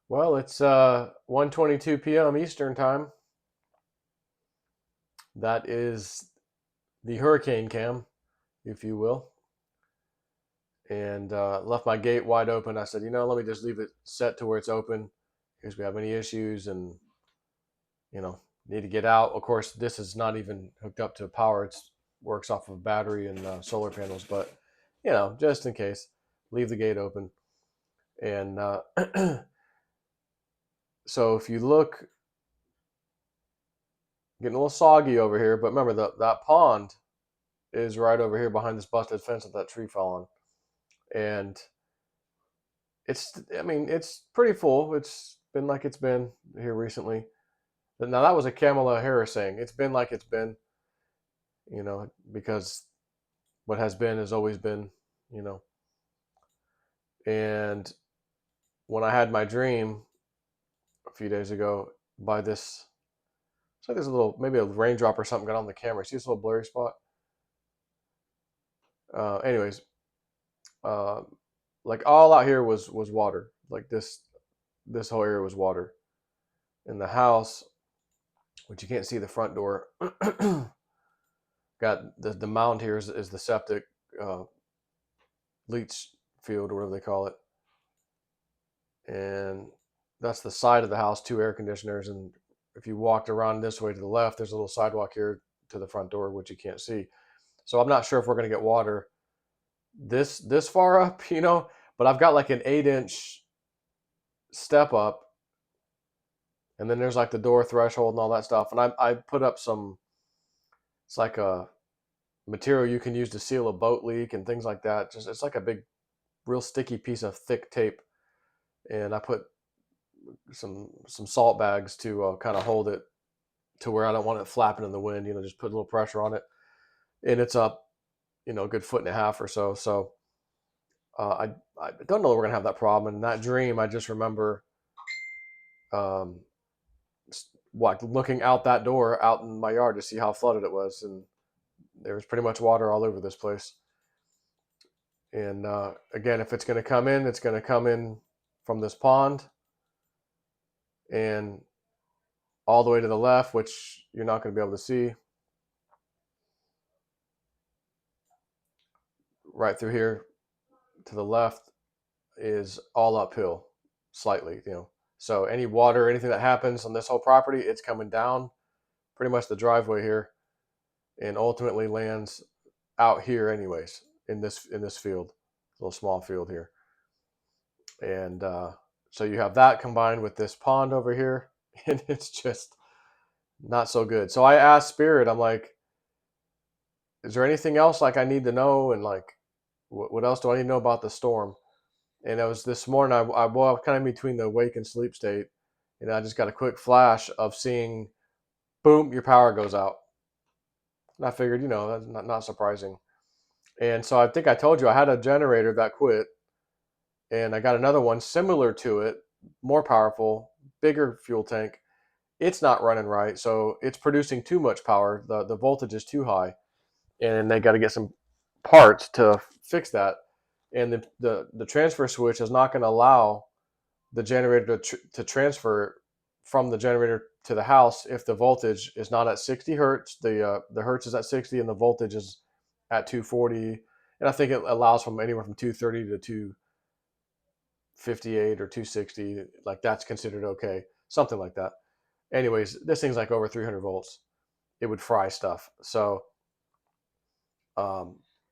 Well, it's 1:22 p.m. Eastern time. That is the hurricane cam, if you will. And left my gate wide open. I said, let me just leave it set to where it's open in case we have any issues and, you know, need to get out. Of course, this is not even hooked up to power. It works off of battery and solar panels, but, just in case, leave the gate open. And so if you look, getting a little soggy over here, but remember that pond is right over here behind this busted fence that tree fell on. And it's pretty full. It's been like it's been here recently. Now that was a Kamala Harris saying. It's been like it's been, because what has been has always been, you know. And when I had my dream a few days ago by this, it's like there's a little, maybe a raindrop or something got on the camera. See this little blurry spot? Anyways, uh, like all out here was water. Like this whole area was water. In the house, which you can't see the front door, got the mound here is the septic uh, leach field or whatever they call it, and that's the side of the house. Two air conditioners, and if you walked around this way to the left, there's a little sidewalk here to the front door, which you can't see. So I'm not sure if we're going to get water this far up, but I've got like an 8-inch step up, and then there's like the door threshold and all that stuff. And I put up some, it's like a material you can use to seal a boat leak and things like that. Just it's like a big, real sticky piece of thick tape, and I put some salt bags to kind of hold it to where I don't want it flapping in the wind. Just put a little pressure on it, and it's up, a good foot and a half or so. So I don't know that we're gonna have that problem. And that dream, I just remember, um, like looking out that door out in my yard to see how flooded it was, and there was pretty much water all over this place. And again, if it's going to come in, it's going to come in from this pond and all the way to the left, which you're not going to be able to see. Right through here to the left is all uphill, slightly. So any water, anything that happens on this whole property, it's coming down pretty much the driveway here, and ultimately lands out here, anyways, in this field, little small field here. And so you have that combined with this pond over here, and it's just not so good. So I asked Spirit, I'm like, is there anything else like I need to know? And like, what else do I need to know about the storm? And it was this morning, I woke up kind of between the wake and sleep state, and I just got a quick flash of seeing, boom, your power goes out. And I figured, that's not surprising. And so I think I told you I had a generator that quit, and I got another one similar to it, more powerful, bigger fuel tank. It's not running right, so it's producing too much power. The voltage is too high, and they got to get some parts to fix that. And the transfer switch is not going to allow the generator to transfer from the generator to the house if the voltage is not at 60 hertz. The hertz is at 60 and the voltage is at 240. And I think it allows from anywhere from 230 to 258 or 260. Like that's considered okay, something like that. Anyways, this thing's like over 300 volts. It would fry stuff. So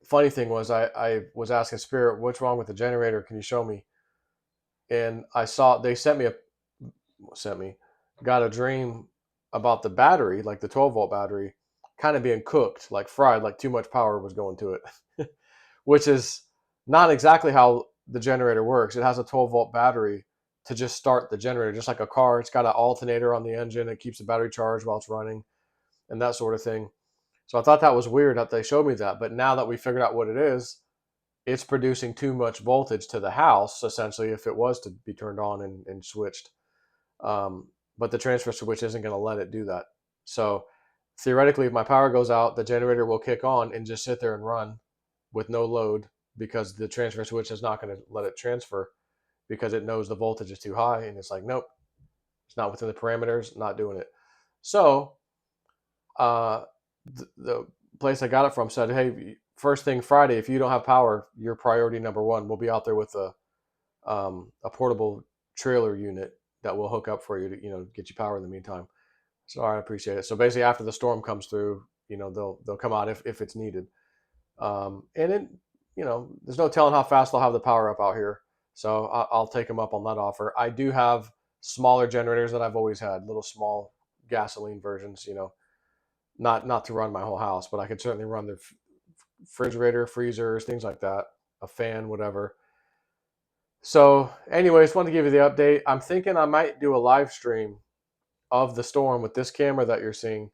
funny thing was I was asking Spirit, what's wrong with the generator? Can you show me? And I saw they sent me got a dream about the battery, like the 12-volt battery, kind of being cooked, like fried, like too much power was going to it, which is not exactly how the generator works. It has a 12-volt battery to just start the generator, just like a car. It's got an alternator on the engine. It keeps the battery charged while it's running and that sort of thing. So I thought that was weird that they showed me that. But now that we figured out what it is, it's producing too much voltage to the house, essentially, if it was to be turned on and switched. But the transfer switch isn't going to let it do that. So theoretically, if my power goes out, the generator will kick on and just sit there and run with no load because the transfer switch is not going to let it transfer. because it knows the voltage is too high, and it's like, nope, it's not within the parameters, not doing it. So the place I got it from said, hey, first thing Friday, if you don't have power, your priority number one, we'll be out there with a portable trailer unit that will hook up for you to get you power in the meantime. So I appreciate it. So basically, after the storm comes through, they'll come out if it's needed. And it, there's no telling how fast they'll have the power up out here. So I'll take them up on that offer. I do have smaller generators that I've always had, little small gasoline versions. Not to run my whole house, but I could certainly run the refrigerator, freezers, things like that, a fan, whatever. So, anyways, wanted to give you the update. I'm thinking I might do a live stream of the storm with this camera that you're seeing,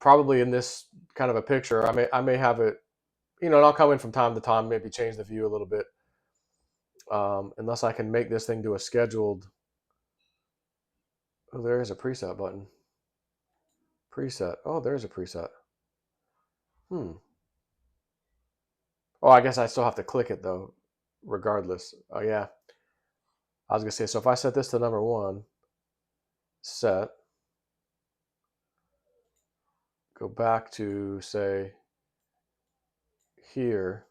probably in this kind of a picture. I may have it, and I'll come in from time to time, maybe change the view a little bit, unless I can make this thing do a scheduled. Oh, there is a preset button. Preset. Oh, there's a preset. Oh, I guess I still have to click it though, regardless. Oh yeah. I was gonna say, so if I set this to number 1, set, go back to say here,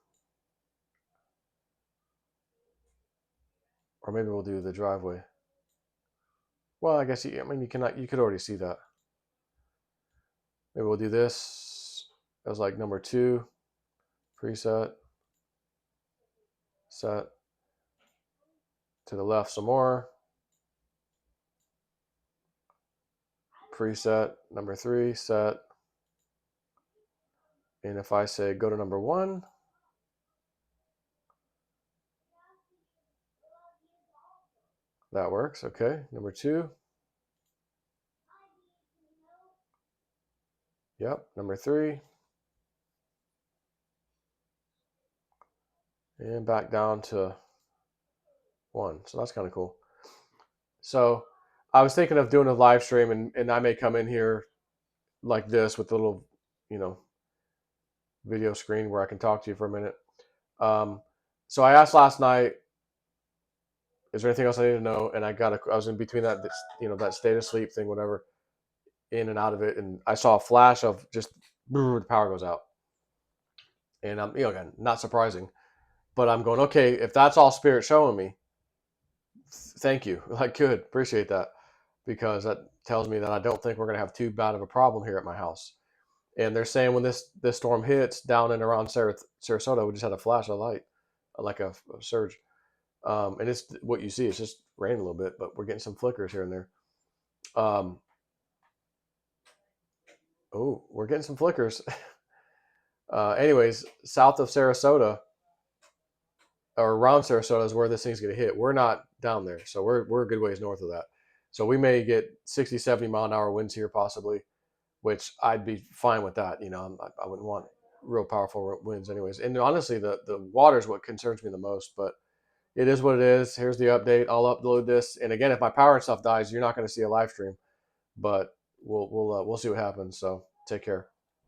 or maybe we'll do the driveway. Well, I guess you could already see that. Maybe we'll do this as like number 2, preset, set, to the left some more, preset, number 3, set, and if I say go to number 1, that works. Okay, number 2, yep, number 3, and back down to 1. So that's kind of cool. So I was thinking of doing a live stream, and I may come in here like this with a little, video screen where I can talk to you for a minute. So I asked last night, is there anything else I need to know? And I was in between that state of sleep thing, whatever, in and out of it. And I saw a flash of just the power goes out. And I'm, again, not surprising, but I'm going, okay, if that's all Spirit showing me, thank you. Like, good, appreciate that, because that tells me that I don't think we're going to have too bad of a problem here at my house. And they're saying when this storm hits down and around Sarasota, we just had a flash of light, like a surge. And it's what you see. It's just raining a little bit, but we're getting some flickers here and there. We're getting some flickers. Anyways, south of Sarasota, or around Sarasota, is where this thing's going to hit. We're not down there, so we're a good ways north of that. So we may get 60, 70 mile an hour winds here possibly, which I'd be fine with that. I wouldn't want real powerful winds anyways. And honestly, the water is what concerns me the most, but it is what it is. Here's the update. I'll upload this. And again, if my power and stuff dies, you're not going to see a live stream, but we'll see what happens. So take care.